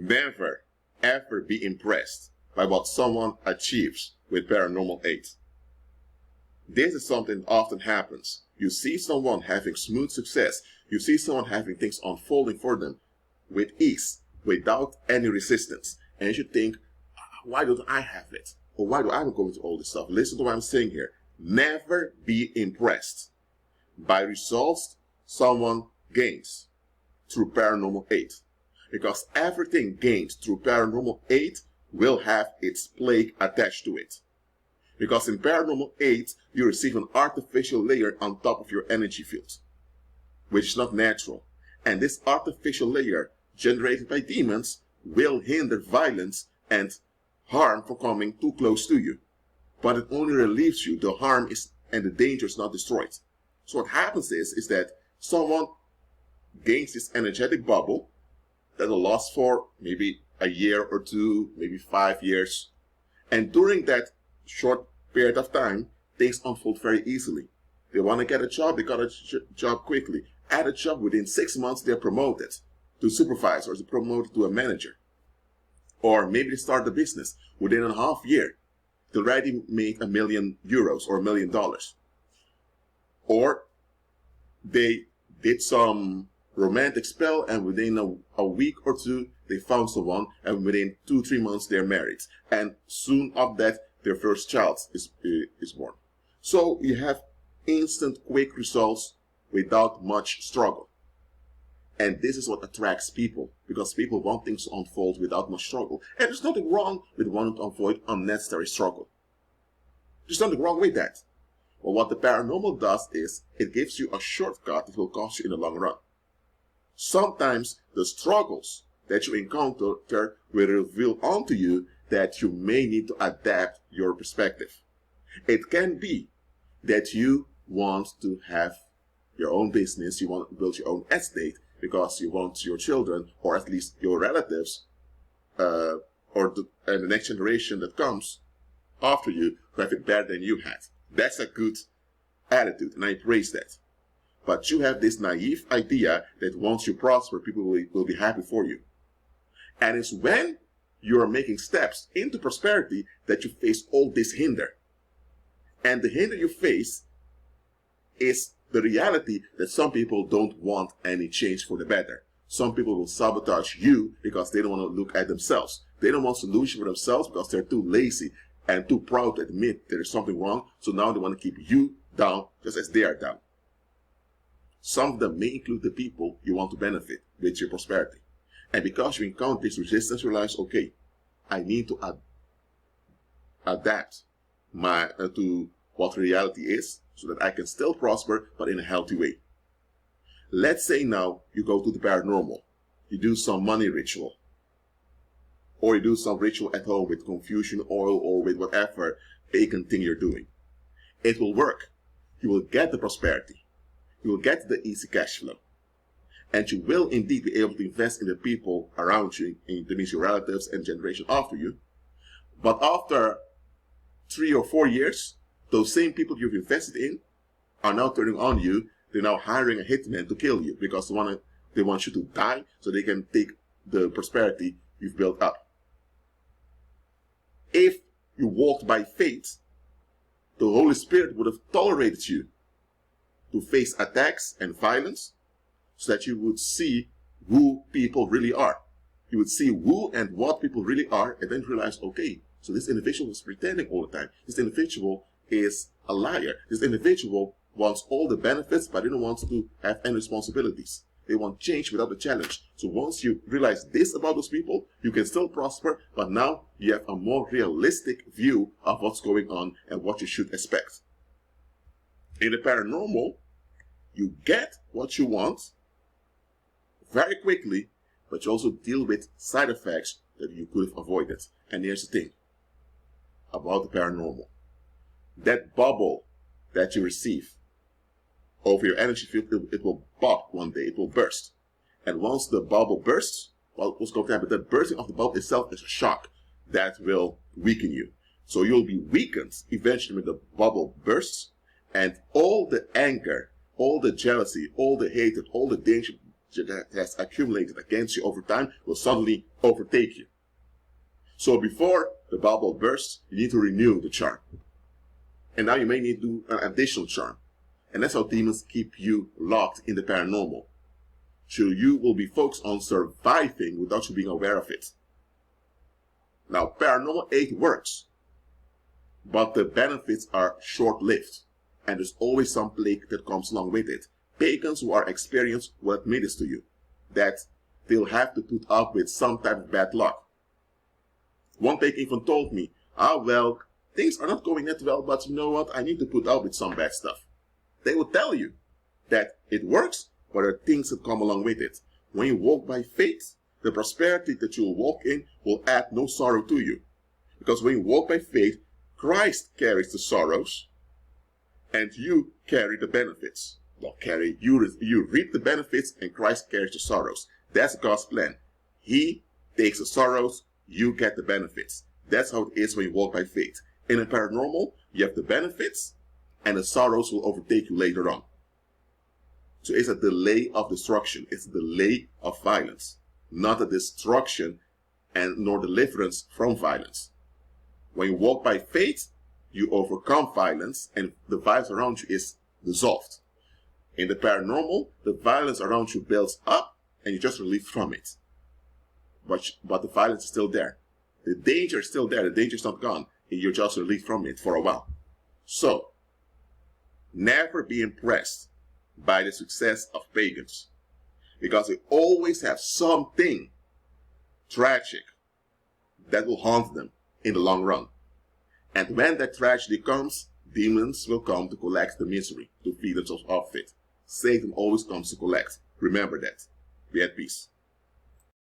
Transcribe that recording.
Never, ever be impressed by what someone achieves with paranormal aid. This is something that often happens. You see someone having smooth success. You see someone having things unfolding for them with ease, without any resistance. And you should think, why don't I have it? Or why do I go into all this stuff? Listen to what I'm saying here. Never be impressed by results someone gains through paranormal aid. Because everything gained through paranormal aid will have its plague attached to it. Because in paranormal aid, you receive an artificial layer on top of your energy field, which is not natural. And this artificial layer, generated by demons, will hinder violence and harm from coming too close to you. But it only relieves you. The harm is and the danger is not destroyed. So what happens is that someone gains this energetic bubble that will last for maybe a year or two, maybe 5 years. And during that short period of time, things unfold very easily. They want to get a job, they got a job quickly. At a job, within 6 months, they're promoted to supervisor or they're promoted to a manager. Or maybe they start a business. Within a half year, they already made €1 million or $1 million. Or they did some romantic spell and within a week or two, they found someone and within 2-3 months, they're married. And soon after that, their first child is born. So you have instant, quick results without much struggle. And this is what attracts people, because people want things to unfold without much struggle. And there's nothing wrong with wanting to avoid unnecessary struggle. There's nothing wrong with that. But what the paranormal does is, it gives you a shortcut that will cost you in the long run. Sometimes the struggles that you encounter will reveal onto you that you may need to adapt your perspective. It can be that you want to have your own business, you want to build your own estate because you want your children, or at least your relatives, and the next generation that comes after you, to have it better than you had. That's a good attitude, and I praise that. But you have this naive idea that once you prosper, people will be happy for you. And it's when you are making steps into prosperity that you face all this hinder. And the hinder you face is the reality that some people don't want any change for the better. Some people will sabotage you because they don't want to look at themselves. They don't want solution for themselves because they're too lazy and too proud to admit there is something wrong. So now they want to keep you down just as they are down. Some of them may include the people you want to benefit with your prosperity. And because you encounter this resistance, you realize, okay, I need to adapt to what reality is so that I can still prosper, but in a healthy way. Let's say now you go to the paranormal. You do some money ritual. Or you do some ritual at home with confusion oil or with whatever pagan thing you're doing. It will work. You will get the prosperity. You will get the easy cash flow. And you will indeed be able to invest in the people around you, that means your relatives and generation after you. But after 3 or 4 years, those same people you've invested in are now turning on you. They're now hiring a hitman to kill you because they want you to die so they can take the prosperity you've built up. If you walked by faith, the Holy Spirit would have tolerated you to face attacks and violence so that you would see who people really are. You would see who and what people really are and then realize, okay, so this individual is pretending all the time. This individual is a liar. This individual wants all the benefits, but they don't want to have any responsibilities. They want change without the challenge. So once you realize this about those people, you can still prosper, but now you have a more realistic view of what's going on and what you should expect. In the paranormal, you get what you want very quickly, but you also deal with side effects that you could have avoided. And here's the thing about the paranormal. That bubble that you receive over your energy field, it will pop one day, it will burst. And once the bubble bursts, well, what's going to happen? The bursting of the bubble itself is a shock that will weaken you. So you'll be weakened eventually when the bubble bursts, and all the anger, all the jealousy, all the hatred, all the danger that has accumulated against you over time will suddenly overtake you. So before the bubble bursts, you need to renew the charm. And now you may need to do an additional charm. And that's how demons keep you locked in the paranormal. So you will be focused on surviving without you being aware of it. Now, paranormal aid works, but the benefits are short-lived, and there's always some plague that comes along with it. Pagans who are experienced will admit this to you, that they'll have to put up with some type of bad luck. One pagan even told me, well, things are not going that well, but you know what, I need to put up with some bad stuff. They will tell you that it works, but there are things that come along with it. When you walk by faith, the prosperity that you will walk in will add no sorrow to you. Because when you walk by faith, Christ carries the sorrows, and you carry the benefits. Well, you reap the benefits, and Christ carries the sorrows. That's God's plan. He takes the sorrows, you get the benefits. That's how it is when you walk by faith. In a paranormal, you have the benefits, and the sorrows will overtake you later on. So it's a delay of destruction. It's a delay of violence, not a destruction and nor deliverance from violence. When you walk by faith, you overcome violence, and the violence around you is dissolved. In the paranormal, the violence around you builds up, and you just relieved from it. But the violence is still there. The danger is still there. The danger is not gone. And you're just relieved from it for a while. So, never be impressed by the success of pagans, because they always have something tragic that will haunt them in the long run. And when that tragedy comes, demons will come to collect the misery, to feed themselves off it. Satan always comes to collect. Remember that. Be at peace.